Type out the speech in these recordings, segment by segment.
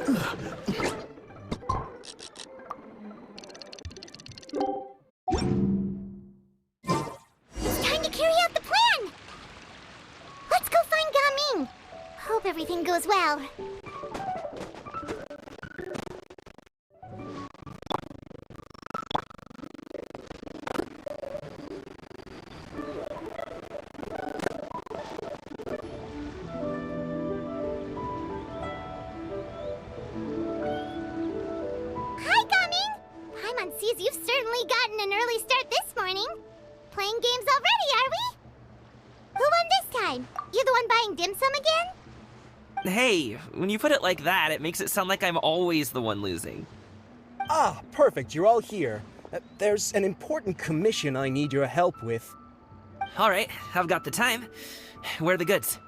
It's time to carry out the plan! Let's go find Gaming. Hope everything goes well. Sees you've certainly gotten an early start this morning. Playing games already, are we? Who won this time? You the one buying dim sum again? Hey, when you put it like that, it makes it sound like I'm always the one losing. Ah, perfect, you're all here. There's an important commission I need your help with. Alright, I've got the time. Where are the goods?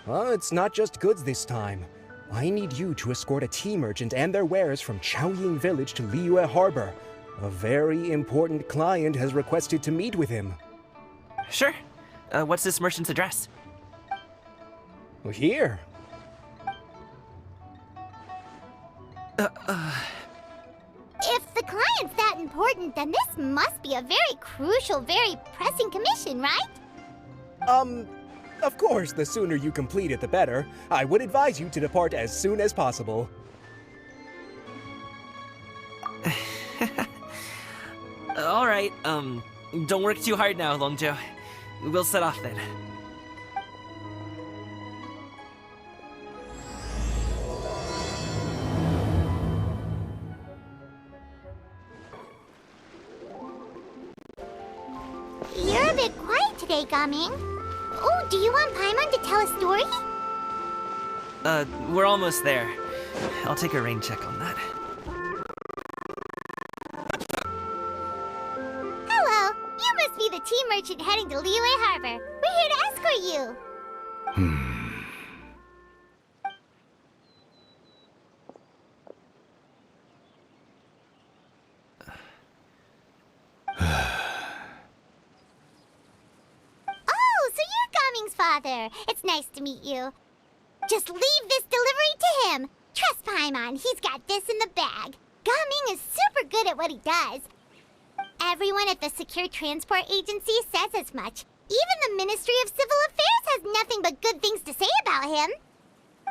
Well, it's not just goods this time. I need you to escort a tea merchant and their wares from Chaoying Village to Liyue Harbor. A very important client has requested to meet with him. Sure. What's this merchant's address? Well, here. If the client's that important, then this must be a very crucial, very pressing commission, right? Of course, the sooner you complete it, the better. I would advise you to depart as soon as possible. Alright, don't work too hard now, Longzhou. We'll set off then. You're a bit quiet today, Gaming. Oh, do you want Paimon to tell a story? We're almost there. I'll take a rain check on that. Hello, you must be the tea merchant heading to Liyue Harbor. We're here to escort you. Father, it's nice to meet you. Just leave this delivery to him. Trust Paimon, he's got this in the bag. Gaming is super good at what he does. Everyone at the Secure Transport Agency says as much. Even the Ministry of Civil Affairs has nothing but good things to say about him.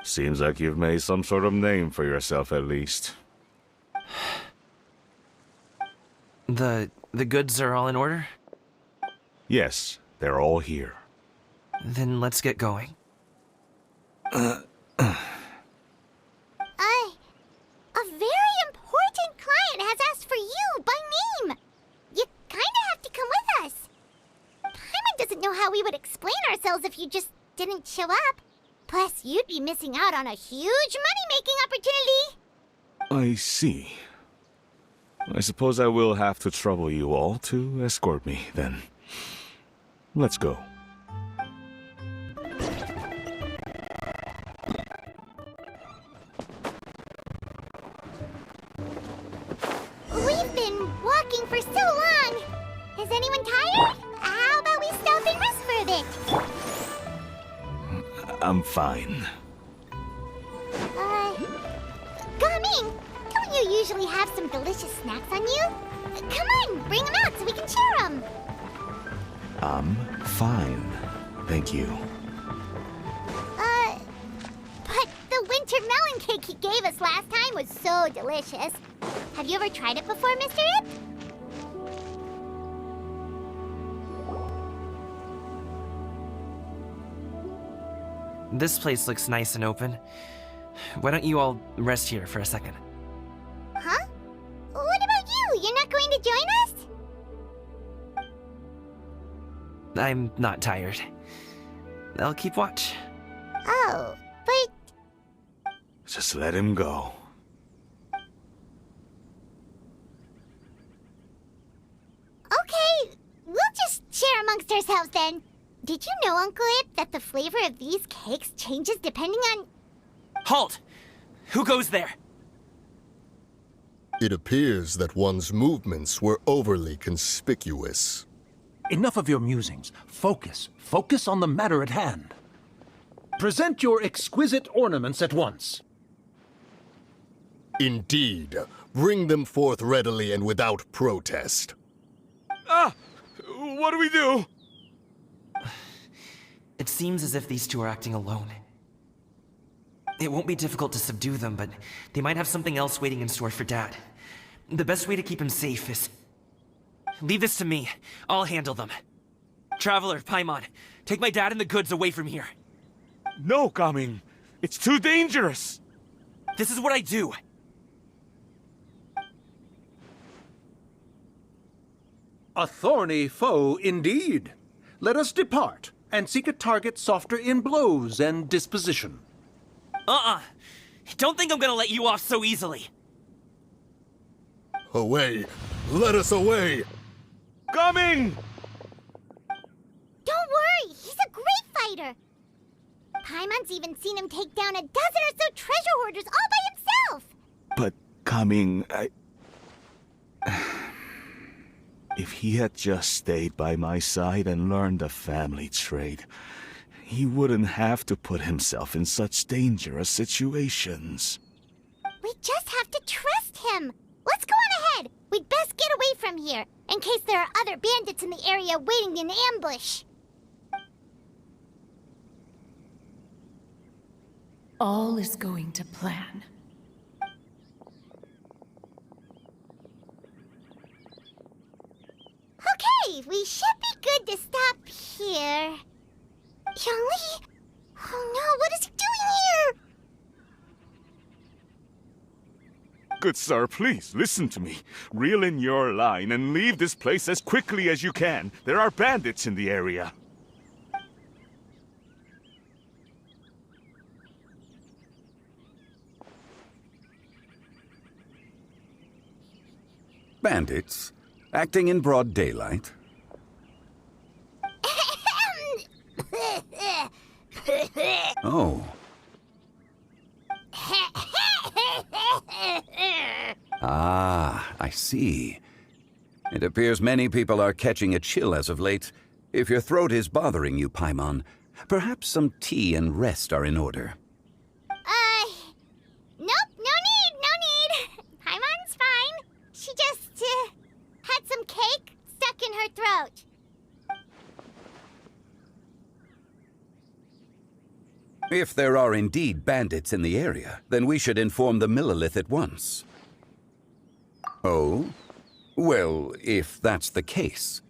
Seems like you've made some sort of name for yourself at least. The goods are all in order? Yes, they're all here. Then let's get going. A very important client has asked for you by name. You kinda have to come with us. Paimon doesn't know how we would explain ourselves if you just didn't show up. Plus, you'd be missing out on a huge money-making opportunity. I see. I suppose I will have to trouble you all to escort me, then. Let's go. We've been walking for so long. Is anyone tired? How about we stop and rest for a bit? I'm fine. Gaming, don't you usually have some delicious snacks on you? Come on, bring them out so we can share them. I'm fine. Thank you. But the winter melon cake he gave us last time was so delicious. Have you ever tried it before, Mr. Ip? This place looks nice and open. Why don't you all rest here for a second? Huh? What about you? You're not going to join us? I'm not tired. I'll keep watch. Oh, but... Just let him go. Okay, we'll just share amongst ourselves then. Did you know, Uncle Ip, that the flavor of these cakes changes depending on... Halt! Who goes there? It appears that one's movements were overly conspicuous. Enough of your musings. Focus. Focus on the matter at hand. Present your exquisite ornaments at once. Indeed. Bring them forth readily and without protest. Ah! What do we do? It seems as if these two are acting alone. It won't be difficult to subdue them, but they might have something else waiting in store for Dad. The best way to keep him safe is... Leave this to me. I'll handle them. Traveler, Paimon, take my dad and the goods away from here. No, Gaming. It's too dangerous. This is what I do. A thorny foe indeed. Let us depart and seek a target softer in blows and disposition. Don't think I'm gonna let you off so easily. Away! Let us away! Gaming! Don't worry, he's a great fighter. Paimon's even seen him take down a dozen or so treasure hoarders all by himself. But, Gaming, if he had just stayed by my side and learned the family trade, he wouldn't have to put himself in such dangerous situations. We just have to trust him. Let's go on ahead. We'd best get away from here, in case there are other bandits in the area waiting in ambush. All is going to plan. Okay, we should be good to stop here. Yangli? Oh no, what is he doing here? Good sir, please, listen to me. Reel in your line and leave this place as quickly as you can. There are bandits in the area. Bandits? Acting in broad daylight? Oh. Ah, I see. It appears many people are catching a chill as of late. If your throat is bothering you, Paimon, perhaps some tea and rest are in order. Nope, no need. Paimon's fine. She just, had some cake stuck in her throat. If there are indeed bandits in the area, then we should inform the Millelith at once. Oh? Well, if that's the case,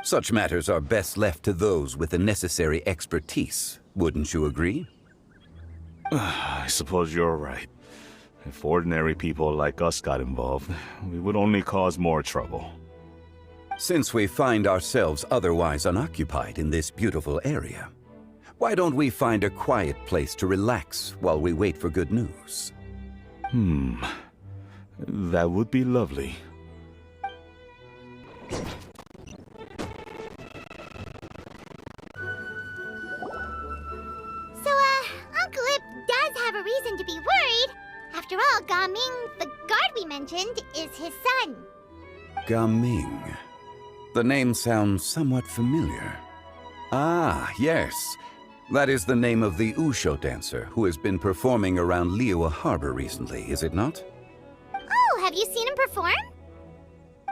such matters are best left to those with the necessary expertise, wouldn't you agree? I suppose you're right. If ordinary people like us got involved, we would only cause more trouble. Since we find ourselves otherwise unoccupied in this beautiful area, why don't we find a quiet place to relax while we wait for good news? That would be lovely. So, Uncle Ip does have a reason to be worried. After all, Gaming, the guard we mentioned, is his son. Gaming. The name sounds somewhat familiar. Ah, yes. That is the name of the Usho dancer who has been performing around Liyue Harbor recently, is it not? Oh, have you seen him perform?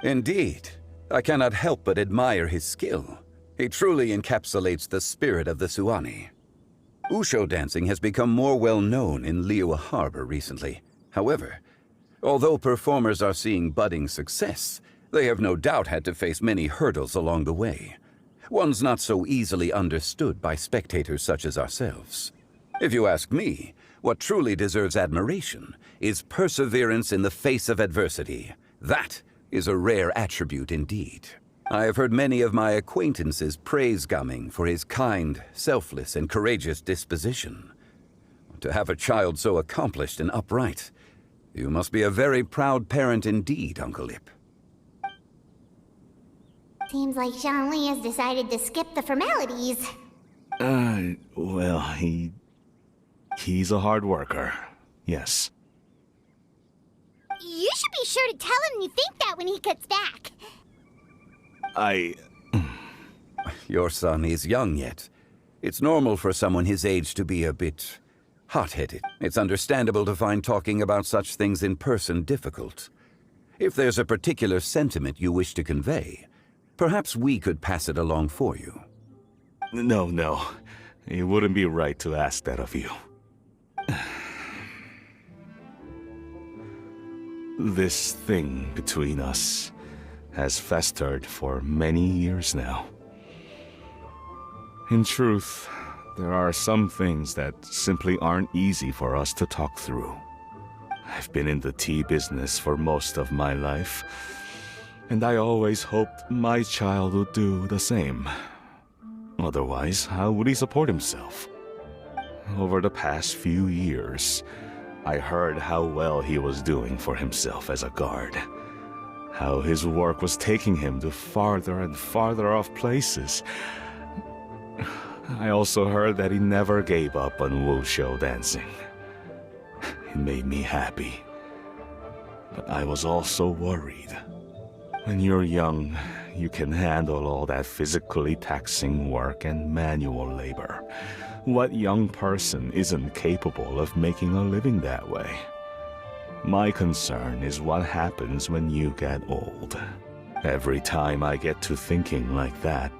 Indeed. I cannot help but admire his skill. He truly encapsulates the spirit of the Suani. Usho dancing has become more well known in Liyue Harbor recently. However, although performers are seeing budding success, they have no doubt had to face many hurdles along the way. One's not so easily understood by spectators such as ourselves. If you ask me, what truly deserves admiration is perseverance in the face of adversity. That is a rare attribute indeed. I have heard many of my acquaintances praise Gaming for his kind, selfless, and courageous disposition. To have a child so accomplished and upright, you must be a very proud parent indeed, Uncle Ip. Seems like Zhangli has decided to skip the formalities. Well, he's a hard worker. Yes. You should be sure to tell him you think that when he gets back. Your son is young yet. It's normal for someone his age to be a bit hot-headed. It's understandable to find talking about such things in person difficult. If there's a particular sentiment you wish to convey, perhaps we could pass it along for you. No. It wouldn't be right to ask that of you. This thing between us has festered for many years now. In truth, there are some things that simply aren't easy for us to talk through. I've been in the tea business for most of my life, and I always hoped my child would do the same. Otherwise, how would he support himself? Over the past few years, I heard how well he was doing for himself as a guard. How his work was taking him to farther and farther off places. I also heard that he never gave up on wushou dancing. It made me happy. But I was also worried. When you're young, you can handle all that physically taxing work and manual labor. What young person isn't capable of making a living that way? My concern is what happens when you get old. Every time I get to thinking like that,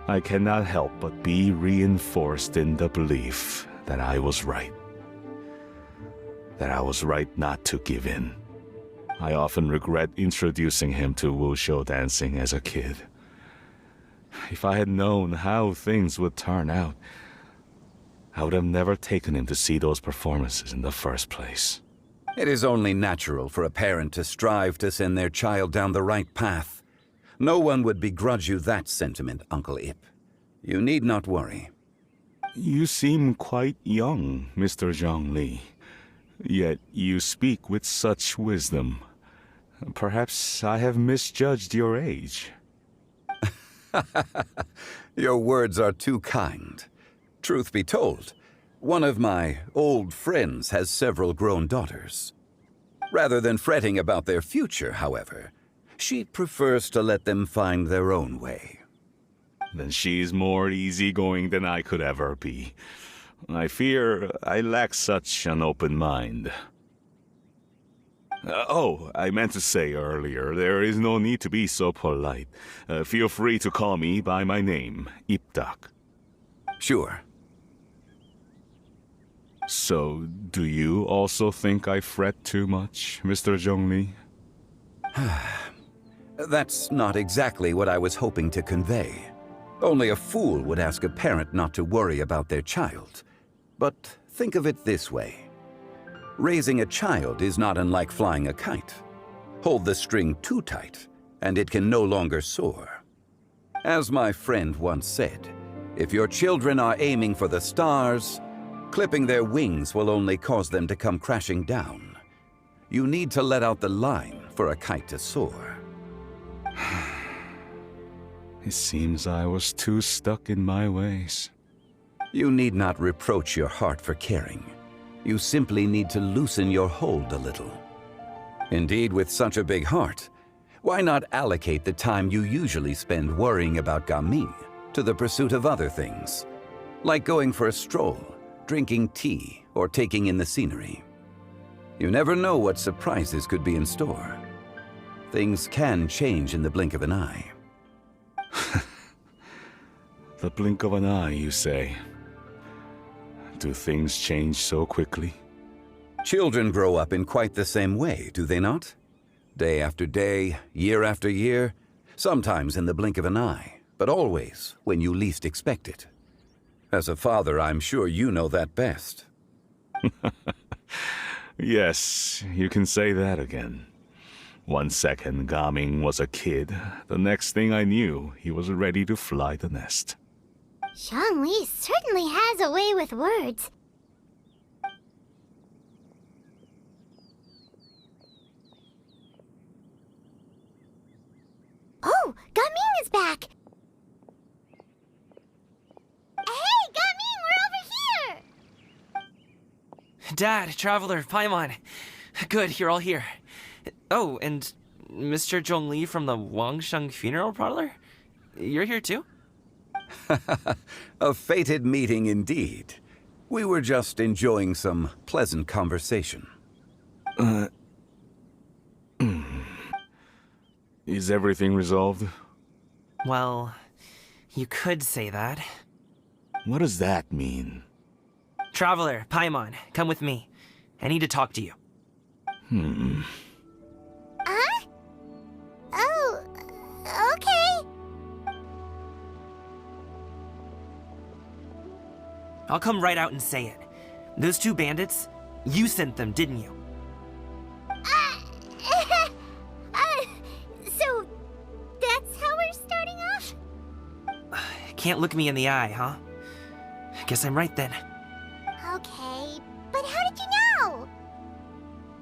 I cannot help but be reinforced in the belief that I was right. That I was right not to give in. I often regret introducing him to wushou dancing as a kid. If I had known how things would turn out, I would have never taken him to see those performances in the first place. It is only natural for a parent to strive to send their child down the right path. No one would begrudge you that sentiment, Uncle Ip. You need not worry. You seem quite young, Mr. Zhongli. Yet you speak with such wisdom. Perhaps I have misjudged your age. Your words are too kind. Truth be told, one of my old friends has several grown daughters. Rather than fretting about their future, however, she prefers to let them find their own way. Then she's more easygoing than I could ever be. I fear I lack such an open mind. I meant to say earlier, there is no need to be so polite. Feel free to call me by my name, Ipdak. Sure. So, do you also think I fret too much, Mr. Zhongli? That's not exactly what I was hoping to convey. Only a fool would ask a parent not to worry about their child. But think of it this way. Raising a child is not unlike flying a kite. Hold the string too tight, and it can no longer soar. As my friend once said, if your children are aiming for the stars, clipping their wings will only cause them to come crashing down. You need to let out the line for a kite to soar. It seems I was too stuck in my ways. You need not reproach your heart for caring. You simply need to loosen your hold a little. Indeed, with such a big heart, why not allocate the time you usually spend worrying about Gaming to the pursuit of other things, like going for a stroll, drinking tea, or taking in the scenery? You never know what surprises could be in store. Things can change in the blink of an eye. The blink of an eye, you say? Do things change so quickly? Children grow up in quite the same way, do they not? Day after day, year after year, sometimes in the blink of an eye, but always when you least expect it. As a father, I'm sure you know that best. Yes, you can say that again. 1 second Gaming was a kid, the next thing I knew, he was ready to fly the nest. Zhongli certainly has a way with words. Oh, Gaming is back! Hey, Gaming, we're over here! Dad, Traveler, Paimon. Good, you're all here. Oh, and Mr. Zhongli from the Wangsheng Funeral Parlor? You're here too? A fated meeting indeed. We were just enjoying some pleasant conversation. Is everything resolved? Well, you could say that. What does that mean? Traveler, Paimon, come with me. I need to talk to you. Huh? Oh, okay. I'll come right out and say it. Those two bandits, you sent them, didn't you? So, that's how we're starting off? Can't look me in the eye, huh? Guess I'm right then. Okay, but how did you know?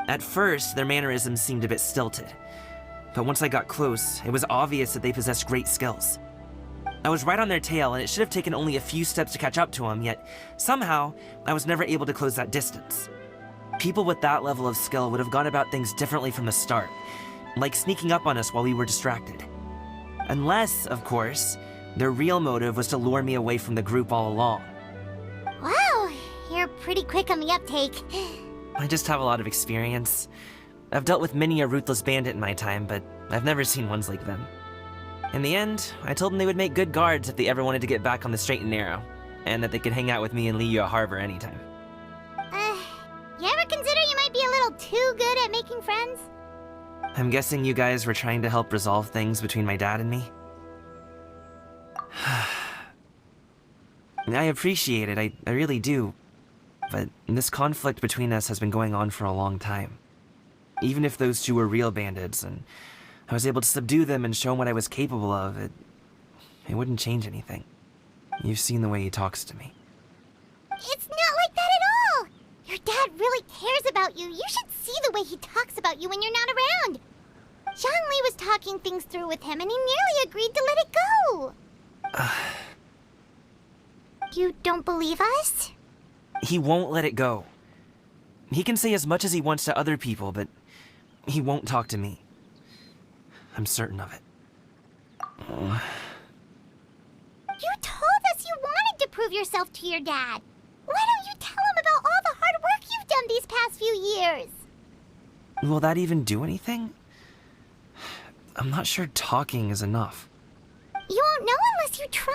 At first, their mannerisms seemed a bit stilted. But once I got close, it was obvious that they possessed great skills. I was right on their tail, and it should have taken only a few steps to catch up to them, yet somehow, I was never able to close that distance. People with that level of skill would have gone about things differently from the start, like sneaking up on us while we were distracted. Unless, of course, their real motive was to lure me away from the group all along. Wow, you're pretty quick on the uptake. I just have a lot of experience. I've dealt with many a ruthless bandit in my time, but I've never seen ones like them. In the end, I told them they would make good guards if they ever wanted to get back on the straight and narrow, and that they could hang out with me in Liyue Harbor anytime. You ever consider you might be a little too good at making friends? I'm guessing you guys were trying to help resolve things between my dad and me? I appreciate it, I really do. But this conflict between us has been going on for a long time. Even if those two were real bandits, and I was able to subdue them and show him what I was capable of, it wouldn't change anything. You've seen the way he talks to me. It's not like that at all! Your dad really cares about you. You should see the way he talks about you when you're not around. Zhongli was talking things through with him, and he nearly agreed to let it go. You don't believe us? He won't let it go. He can say as much as he wants to other people, but he won't talk to me. I'm certain of it. You told us you wanted to prove yourself to your dad. Why don't you tell him about all the hard work you've done these past few years? Will that even do anything? I'm not sure talking is enough. You won't know unless you try.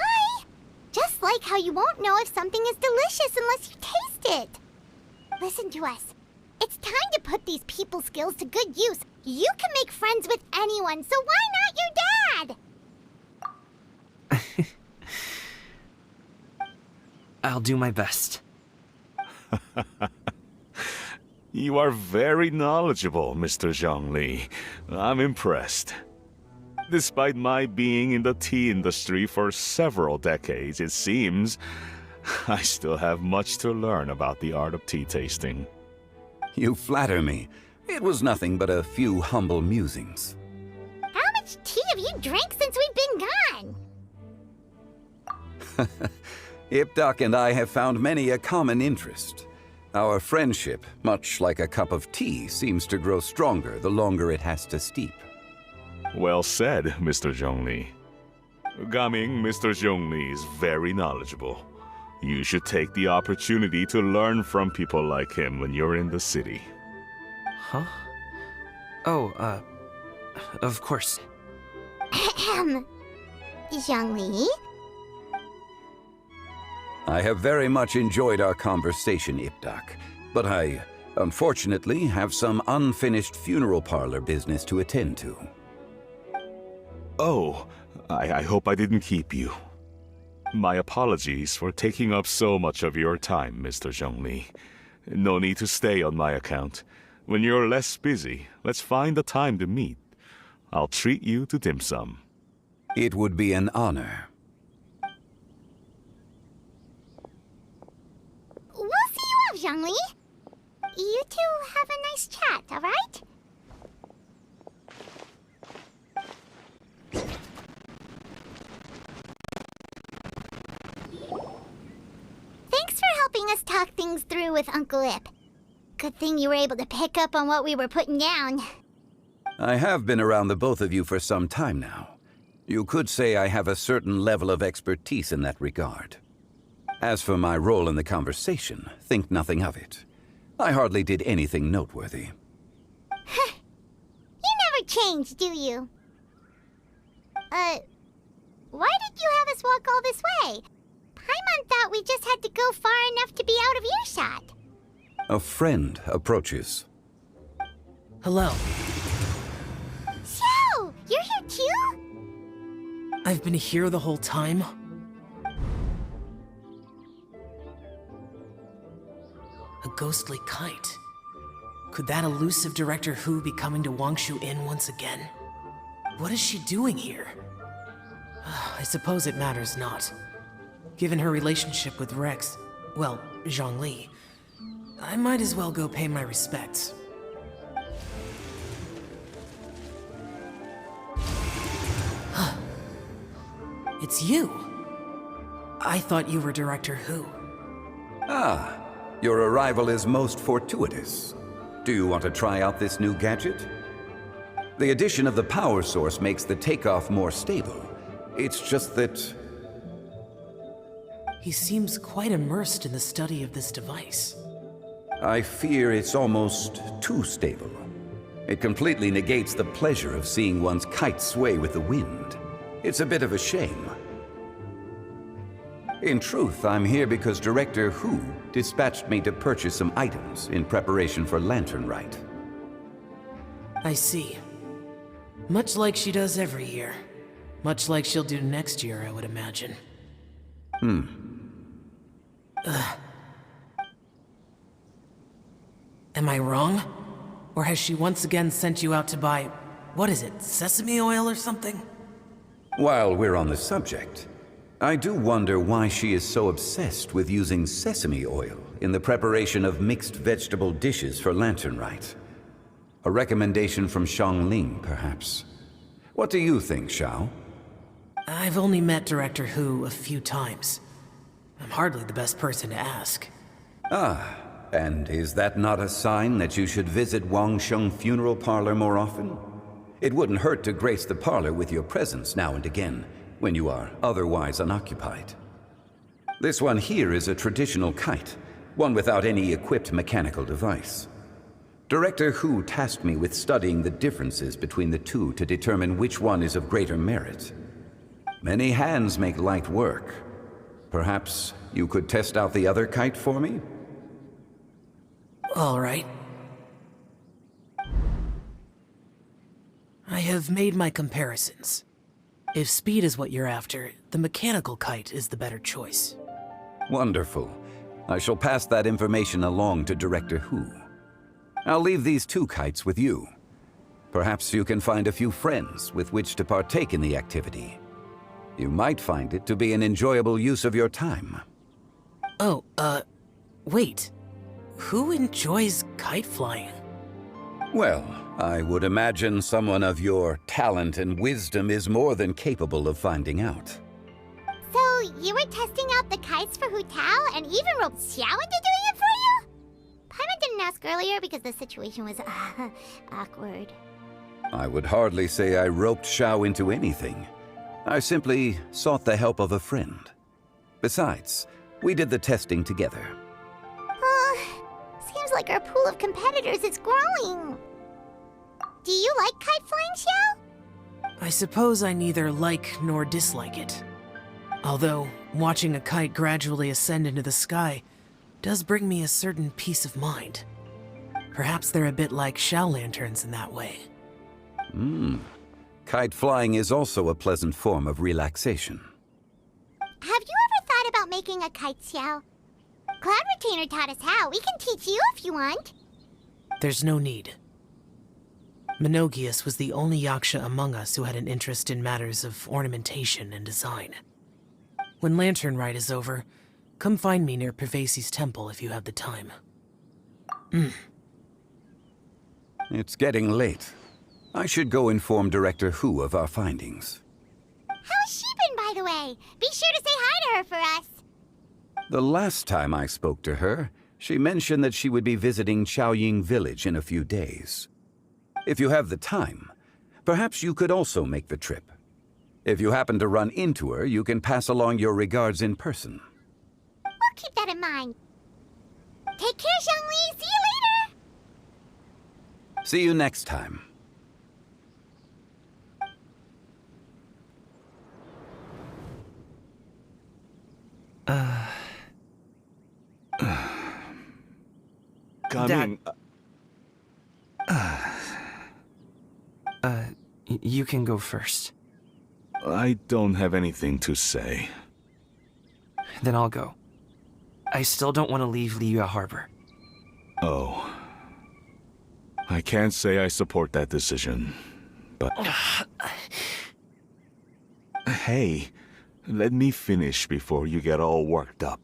Just like how you won't know if something is delicious unless you taste it. Listen to us. It's time to put these people skills to good use. You can make friends with anyone, so why not your dad? I'll do my best. You are very knowledgeable, Mr. Zhongli. I'm impressed. Despite my being in the tea industry for several decades, it seems I still have much to learn about the art of tea tasting. You flatter me. It was nothing but a few humble musings. How much tea have you drank since we've been gone? Ipdak and I have found many a common interest. Our friendship, much like a cup of tea, seems to grow stronger the longer it has to steep. Well said, Mr. Zhongli. Gaming, Mr. Zhongli is very knowledgeable. You should take the opportunity to learn from people like him when you're in the city. Huh? Oh, of course. Ahem. Zhongli? I have very much enjoyed our conversation, Ipdak, but I, unfortunately, have some unfinished funeral parlor business to attend to. Oh, I hope I didn't keep you. My apologies for taking up so much of your time, Mr. Zhongli. No need to stay on my account. When you're less busy, let's find a time to meet. I'll treat you to dim sum. It would be an honor. We'll see you off, Zhongli. You two have a nice chat, all right? Thanks for helping us talk things through with Uncle Ip. Good thing you were able to pick up on what we were putting down. I have been around the both of you for some time now. You could say I have a certain level of expertise in that regard. As for my role in the conversation, think nothing of it. I hardly did anything noteworthy. You never change, do you? Why did you have us walk all this way? Paimon thought we just had to go far enough to be out of earshot. A friend approaches. Hello. Xiao, you're here too? I've been here the whole time. A ghostly kite. Could that elusive Director Hu be coming to Wangshu Inn once again? What is she doing here? I suppose it matters not. Given her relationship with Rex, well, Zhongli, I might as well go pay my respects. It's you! I thought you were Director Hu. Ah, your arrival is most fortuitous. Do you want to try out this new gadget? The addition of the power source makes the takeoff more stable. It's just that... He seems quite immersed in the study of this device. I fear it's almost too stable. It completely negates the pleasure of seeing one's kite sway with the wind. It's a bit of a shame. In truth, I'm here because Director Hu dispatched me to purchase some items in preparation for Lantern Rite. I see. Much like she does every year. Much like she'll do next year, I would imagine. Am I wrong? Or has she once again sent you out to buy, what is it, sesame oil or something? While we're on the subject, I do wonder why she is so obsessed with using sesame oil in the preparation of mixed vegetable dishes for Lantern Rite. A recommendation from Xiangling, perhaps. What do you think, Xiao? I've only met Director Hu a few times. I'm hardly the best person to ask. Ah, and is that not a sign that you should visit Wangsheng Funeral Parlor more often? It wouldn't hurt to grace the parlor with your presence now and again, when you are otherwise unoccupied. This one here is a traditional kite, one without any equipped mechanical device. Director Hu tasked me with studying the differences between the two to determine which one is of greater merit. Many hands make light work. Perhaps you could test out the other kite for me? All right. I have made my comparisons. If speed is what you're after, the mechanical kite is the better choice. Wonderful. I shall pass that information along to Director Hu. I'll leave these two kites with you. Perhaps you can find a few friends with which to partake in the activity. You might find it to be an enjoyable use of your time. Oh, wait. Who enjoys kite flying? Well, I would imagine someone of your talent and wisdom is more than capable of finding out. So, you were testing out the kites for Hu Tao and even roped Xiao into doing it for you? Paimon didn't ask earlier because the situation was, awkward. I would hardly say I roped Xiao into anything. I simply sought the help of a friend. Besides, we did the testing together. Seems like our pool of competitors is growing. Do you like kite flying, Xiao? I suppose I neither like nor dislike it. Although, watching a kite gradually ascend into the sky does bring me a certain peace of mind. Perhaps they're a bit like Shao lanterns in that way. Kite flying is also a pleasant form of relaxation. Have you ever thought about making a kite, Xiao? Cloud Retainer taught us how. We can teach you if you want. There's no need. Menogias was the only yaksha among us who had an interest in matters of ornamentation and design. When Lantern Rite is over, come find me near Pervasi's temple if you have the time. It's getting late. I should go inform Director Hu of our findings. How's she been, by the way? Be sure to say hi to her for us. The last time I spoke to her, she mentioned that she would be visiting Chaoying Village in a few days. If you have the time, perhaps you could also make the trip. If you happen to run into her, you can pass along your regards in person. mine. Take care, Xiangli. See you later. See you next time. Coming. You can go first. I don't have anything to say. Then I'll go. I still don't want to leave Liyue Harbor. Oh. I can't say I support that decision, but... Hey, let me finish before you get all worked up.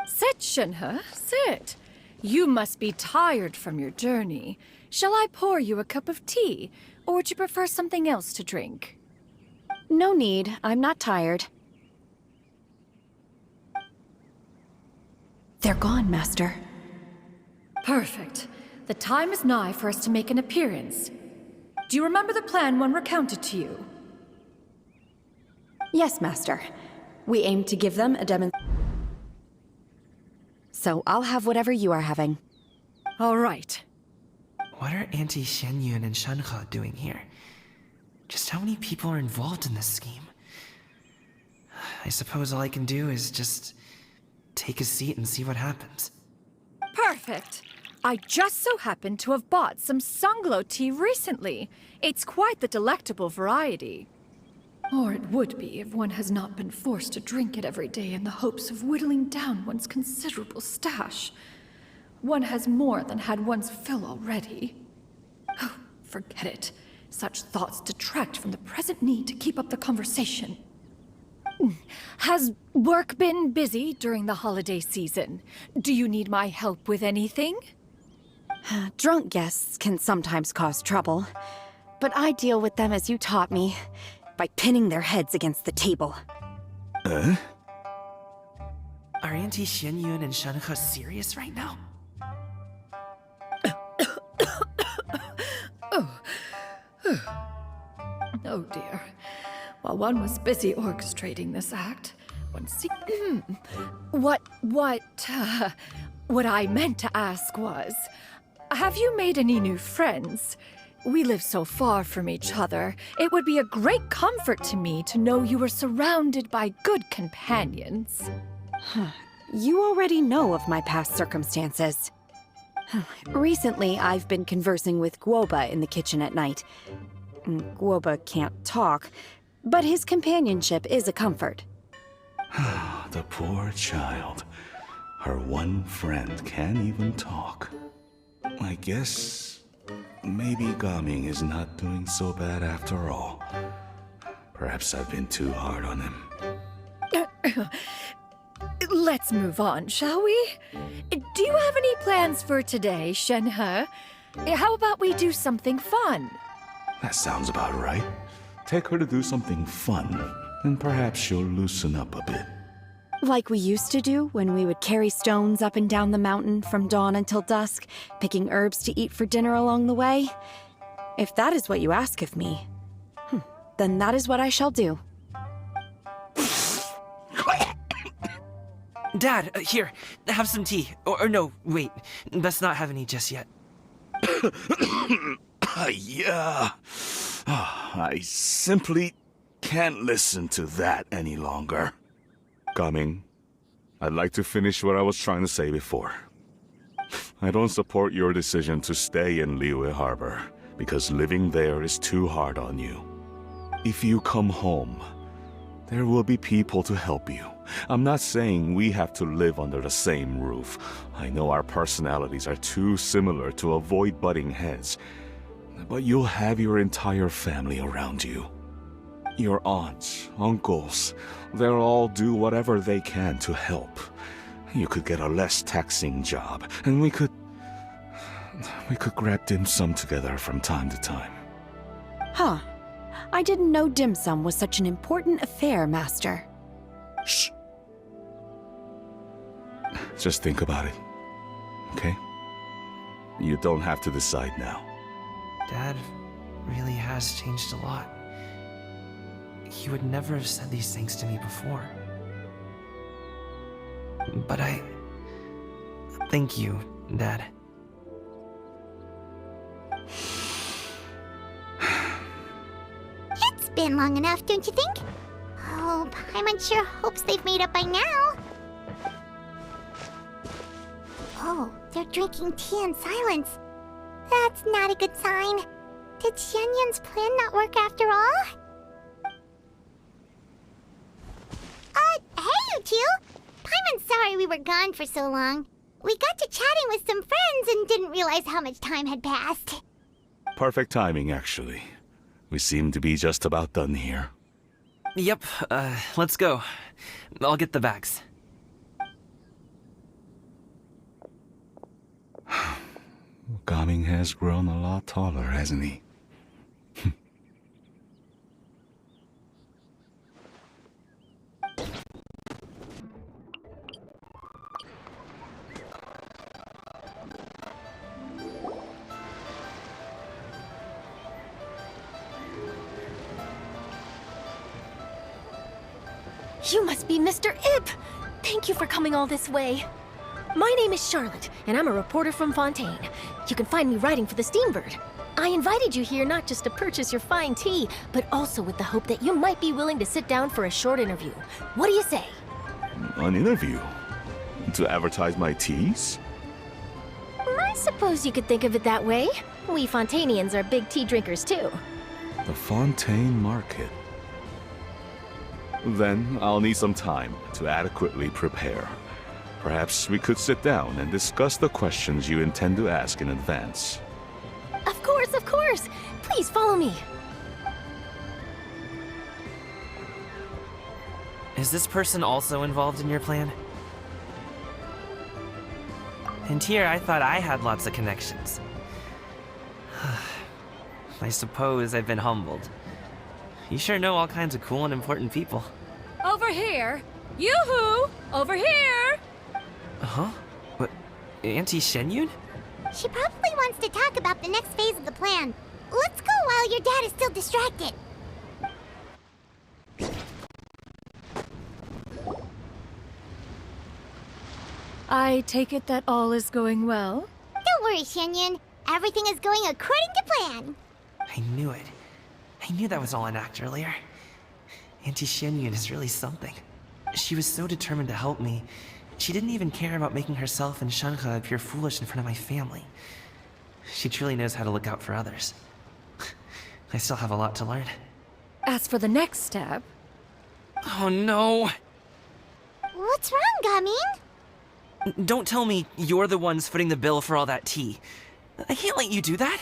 Sit, Shenhe, sit. You must be tired from your journey. Shall I pour you a cup of tea, or would you prefer something else to drink? No need. I'm not tired. They're gone, Master. Perfect. The time is nigh for us to make an appearance. Do you remember the plan one recounted to you? Yes, Master. We aim to give them a demonstration. So I'll have whatever you are having. All right. What are Auntie Xianyun and Shenhe doing here? Just how many people are involved in this scheme? I suppose all I can do is just take a seat and see what happens. Perfect. I just so happen to have bought some Sunglow tea recently. It's quite the delectable variety. Or it would be if one has not been forced to drink it every day in the hopes of whittling down one's considerable stash. One has more than had one's fill already. Oh, forget it. Such thoughts detract from the present need to keep up the conversation. Has work been busy during the holiday season? Do you need my help with anything? Drunk guests can sometimes cause trouble, but I deal with them as you taught me, by pinning their heads against the table. Are Auntie Xianyun and Shenhe serious right now? Oh dear. While one was busy orchestrating this act, one what I meant to ask was, have you made any new friends? We live so far from each other. It would be a great comfort to me to know you were surrounded by good companions. You already know of my past circumstances. Recently, I've been conversing with Guoba in the kitchen at night. Guoba can't talk, but his companionship is a comfort. The poor child. Her one friend can't even talk. I guess maybe Gaming is not doing so bad after all. Perhaps I've been too hard on him. Let's move on, shall we? Do you have any plans for today, Shenhe? How about we do something fun? That sounds about right. Take her to do something fun, and perhaps she'll loosen up a bit. Like we used to do when we would carry stones up and down the mountain from dawn until dusk, picking herbs to eat for dinner along the way. If that is what you ask of me, then that is what I shall do. Dad, here, have some tea. Or no, wait, let's not have any just yet. Yeah. I simply can't listen to that any longer. Coming. I'd like to finish what I was trying to say before. I don't support your decision to stay in Liyue Harbor, because living there is too hard on you. If you come home, there will be people to help you. I'm not saying we have to live under the same roof. I know our personalities are too similar to avoid butting heads. But you'll have your entire family around you. Your aunts, uncles, they'll all do whatever they can to help. You could get a less taxing job, and we could grab dim sum together from time to time. Huh. I didn't know dim sum was such an important affair, Master. Shh. Just think about it, okay? You don't have to decide now. Dad really has changed a lot. He would never have said these things to me before. But thank you, Dad. It's been long enough, don't you think? Oh, Paimon sure hopes they've made up by now. Oh, they're drinking tea in silence. That's not a good sign. Did Xianyun's plan not work after all? Hey, you two! Paimon's sorry we were gone for so long. We got to chatting with some friends and didn't realize how much time had passed. Perfect timing, actually. We seem to be just about done here. Yep, let's go. I'll get the bags. Gaming has grown a lot taller, hasn't he? You must be Mr. Ip! Thank you for coming all this way. My name is Charlotte, and I'm a reporter from Fontaine. You can find me writing for the Steambird. I invited you here not just to purchase your fine tea, but also with the hope that you might be willing to sit down for a short interview. What do you say? An interview? To advertise my teas? I suppose you could think of it that way. We Fontainians are big tea drinkers too. The Fontaine Market. Then I'll need some time to adequately prepare. Perhaps we could sit down and discuss the questions you intend to ask in advance. Of course, of course! Please follow me. Is this person also involved in your plan? And here I thought I had lots of connections. I suppose I've been humbled. You sure know all kinds of cool and important people. Over here! Yoo-hoo! Over here! Huh? What? Auntie Shenyun? She probably wants to talk about the next phase of the plan. Let's go while your dad is still distracted. I take it that all is going well? Don't worry, Shenyun. Everything is going according to plan. I knew it. I knew that was all an act earlier. Auntie Shenyun is really something. She was so determined to help me. She didn't even care about making herself and Shanhe appear foolish in front of my family. She truly knows how to look out for others. I still have a lot to learn. As for the next step... Oh no! What's wrong, Gaming? Don't tell me you're the ones footing the bill for all that tea. I can't let you do that.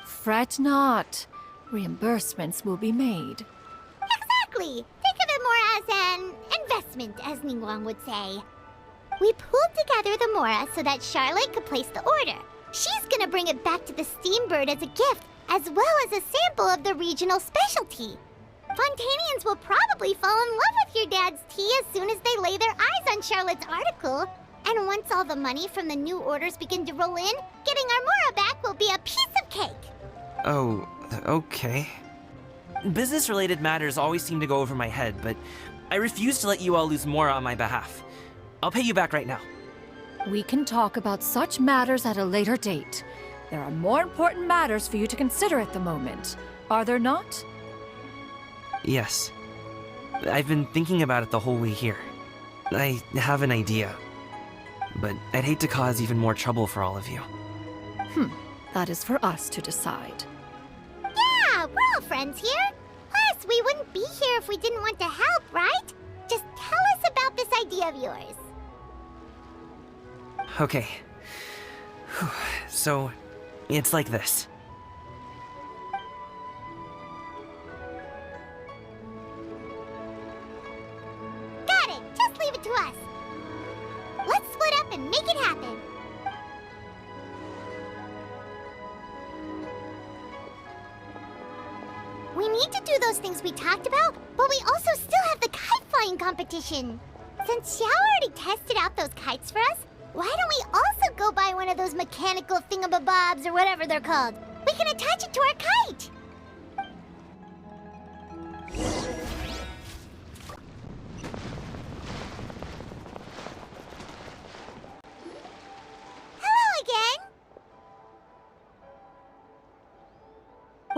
Fret not. Reimbursements will be made. Exactly! Think of it more as an investment, as Ningguang would say. We pooled together the Mora so that Charlotte could place the order. She's gonna bring it back to the Steambird as a gift, as well as a sample of the regional specialty. Fontainians will probably fall in love with your dad's tea as soon as they lay their eyes on Charlotte's article. And once all the money from the new orders begin to roll in, getting our Mora back will be a piece of cake. Oh, okay. Business-related matters always seem to go over my head, but I refuse to let you all lose more on my behalf. I'll pay you back right now. We can talk about such matters at a later date. There are more important matters for you to consider at the moment, are there not? Yes. I've been thinking about it the whole way here. I have an idea, but I'd hate to cause even more trouble for all of you. That is for us to decide. Yeah, we're all friends here. Plus, we wouldn't be here if we didn't want to help, right? Just tell us about this idea of yours. Okay. So, it's like this. Got it! Just leave it to us. Let's split up and make it happen. We need to do those things we talked about, but we also still have the kite flying competition. Since Xiao already tested out those kites for us, why don't we also go buy one of those mechanical thingamabobs or whatever they're called? We can attach it to our kite.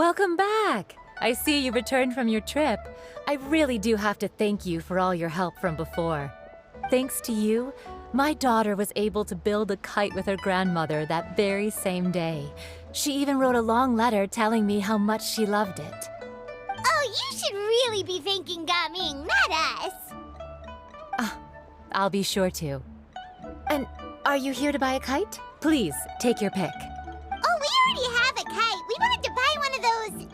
Welcome back! I see you returned from your trip. I really do have to thank you for all your help from before. Thanks to you, my daughter was able to build a kite with her grandmother that very same day. She even wrote a long letter telling me how much she loved it. Oh, you should really be thanking Gaming, not us. I'll be sure to. And are you here to buy a kite? Please, take your pick. Oh, we already have a kite. We wanted to buy one of those,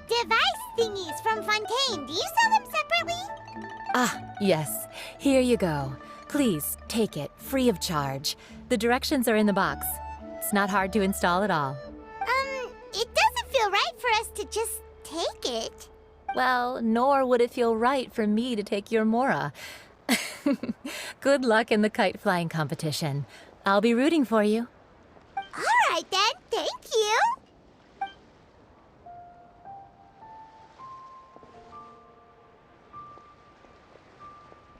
device thingies from Fontaine. Do you sell them separately? Ah, yes. Here you go. Please, take it, free of charge. The directions are in the box. It's not hard to install at all. It doesn't feel right for us to just take it. Well, nor would it feel right for me to take your Mora. Good luck in the kite flying competition. I'll be rooting for you. All right then, thank you.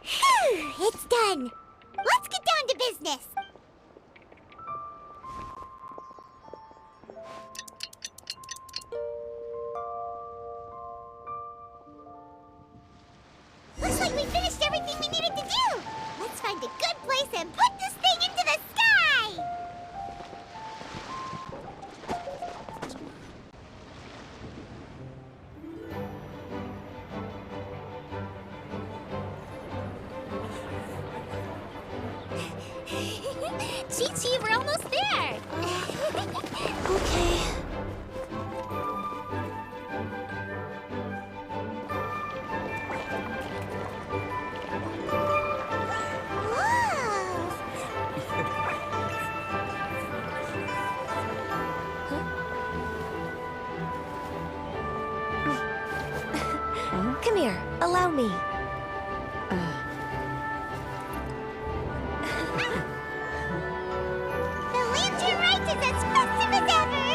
Phew, it's done. Let's get down to business. Looks like we finished everything we needed to do. Let's find a good place and put this thing into the sky. Chi-Chi, we're almost there. Okay. Come here, allow me. The lantern rite is as festive as ever!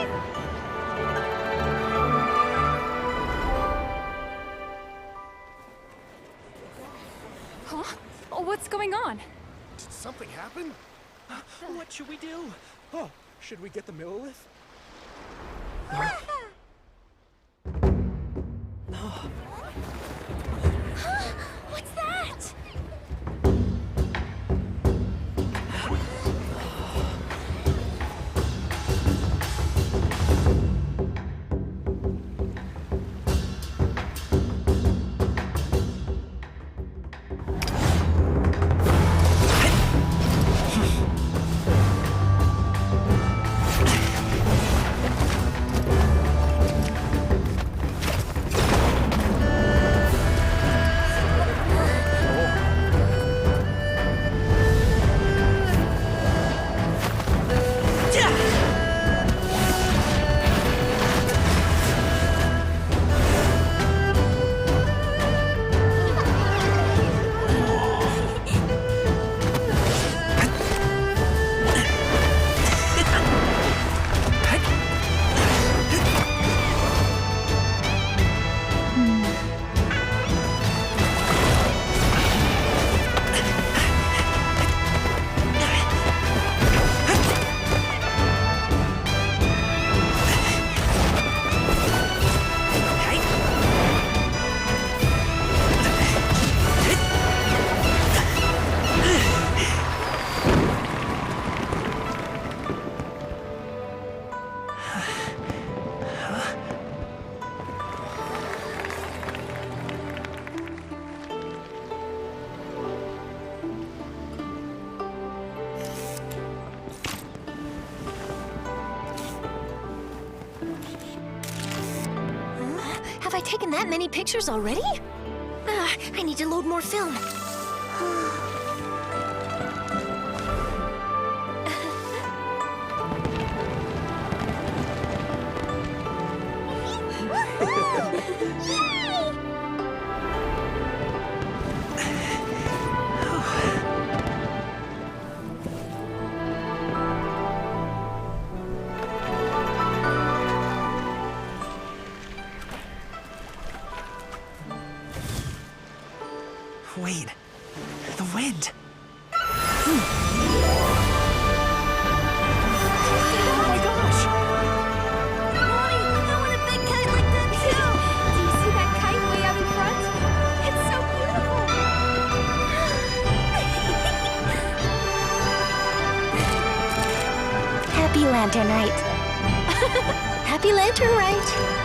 Huh? What's going on? Did something happen? What should we do? Oh, should we get the Millilith? What's that? Have I taken that many pictures already? I need to load more film. Wait, the wind. Oh my gosh! Mommy, no, Lantern Rite. Happy Lantern Rite.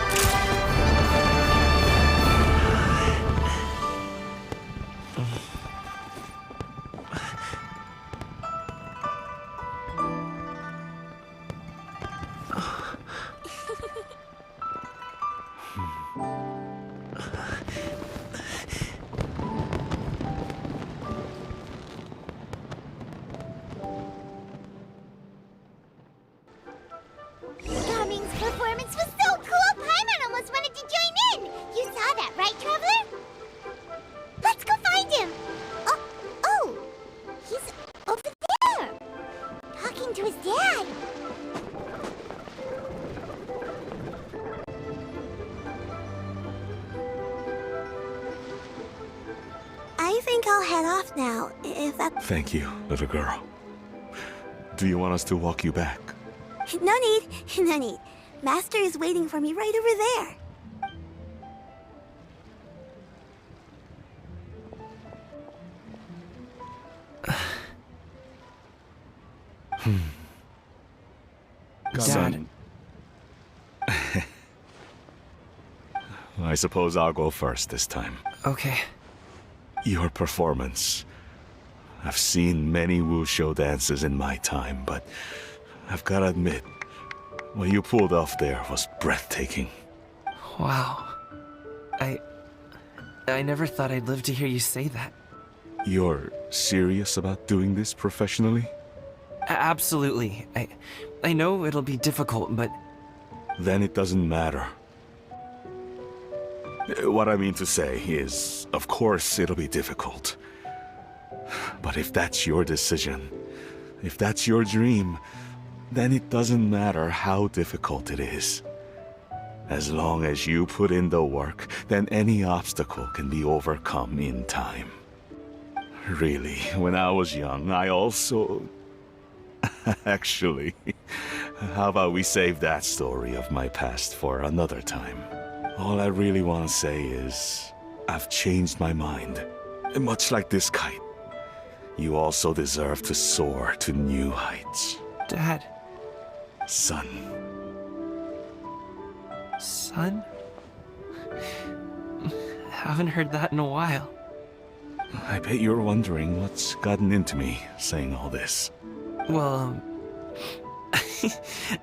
Gaming's performance was so cool, Paimon almost wanted to join in! You saw that, right, Traveler? Let's go find him! Oh! He's over there! Talking to his dad! I think I'll head off now, if that... Thank you, little girl. Do you want us to walk you back? No need, no need. Master is waiting for me right over there. Dad. I suppose I'll go first this time. Okay. Your performance. I've seen many wushou dances in my time, but I've gotta admit, what you pulled off there was breathtaking. Wow. I never thought I'd live to hear you say that. You're serious about doing this professionally? Absolutely. I know it'll be difficult, but... Then it doesn't matter. What I mean to say is, of course it'll be difficult. But if that's your decision, if that's your dream, then it doesn't matter how difficult it is. As long as you put in the work, then any obstacle can be overcome in time. Really, when I was young, I also... Actually, how about we save that story of my past for another time? All I really want to say is, I've changed my mind. Much like this kite, you also deserve to soar to new heights. Dad. Son. Son? Haven't heard that in a while. I bet you're wondering what's gotten into me saying all this. Well,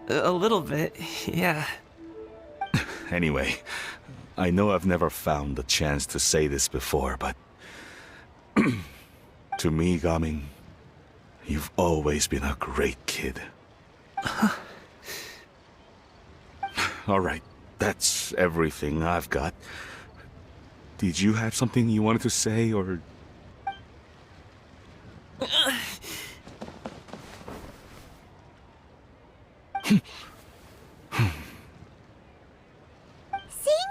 a little bit, yeah. Anyway, I know I've never found the chance to say this before, but... to me, Gaming, you've always been a great kid. Alright, that's everything I've got. Did you have something you wanted to say, or... Seeing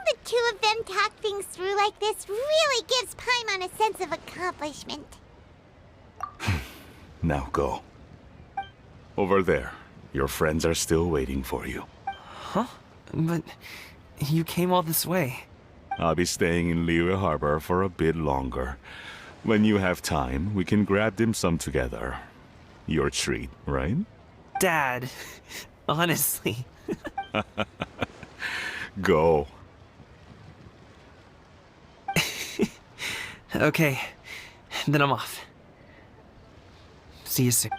the two of them talk things through like this really gives Paimon a sense of accomplishment. Now go. Over there. Your friends are still waiting for you. Huh? But you came all this way. I'll be staying in Liyue Harbor for a bit longer. When you have time, we can grab dim sum together. Your treat, right? Dad, honestly. Go. Okay, then I'm off. See you soon.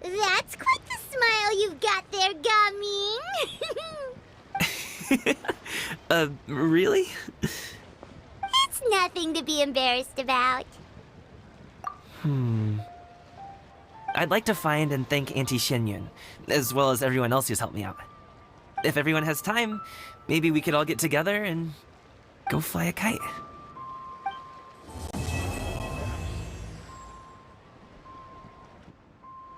That's quite the smile you've got there, Gaming. Really? It's nothing to be embarrassed about. I'd like to find and thank Auntie Xinyun, as well as everyone else who's helped me out. If everyone has time, maybe we could all get together and go fly a kite.